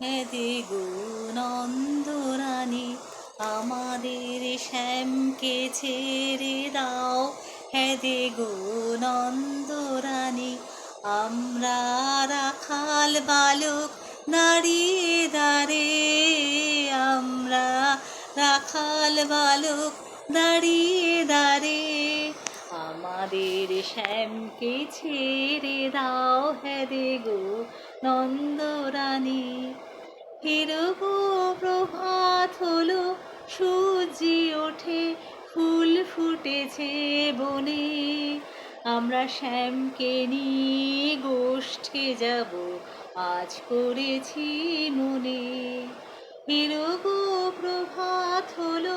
হেদে গো নন্দরানী, আমাদের শ্যামকে ছেড়ে দাও। হেদে গো নন্দরানী, আমরা রাখাল বালক দাঁড়িয়ে দাঁড়ে, আমরা রাখাল বালক দাঁড়িয়ে দাঁড়ে, আমাদের শ্যামকে ছেড়ে দাও। হেদে গো নন্দরানী, হিরব প্রভাত হলো, সূর্য ওঠে, ফুল ফুটেছে বনে, আমরা শ্যামকে নিয়ে গোষ্ঠে যাব, আজ করেছি মনে। হিরব প্রভাত হলো,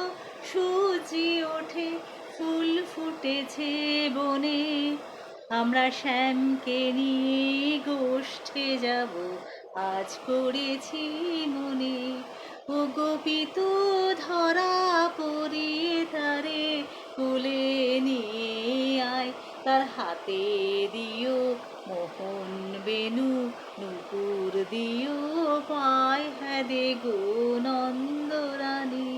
সূর্য ওঠে, ফুল ফুটেছে বনে, আমরা শ্যামকে নিয়ে গোষ্ঠে যাব, আজ করেছি মনে। ও গোপিত ধরা পড়িয়ে তারে কোলে নিয়ে আয়, তার হাতে দিও মোহন বেনু, নূপুর দিও পায়। হেদে গো নন্দরানী,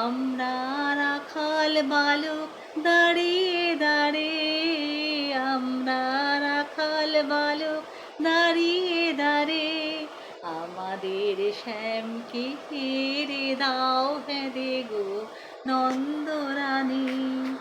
আমরা রাখাল বালক দাঁড়িয়ে দাঁড়ে, আমরা রাখাল বালক দাঁড়িয়ে দাঁড়ে, আমাদের শ্যামকে ফিরে দাও। হেদে গো নন্দরানী।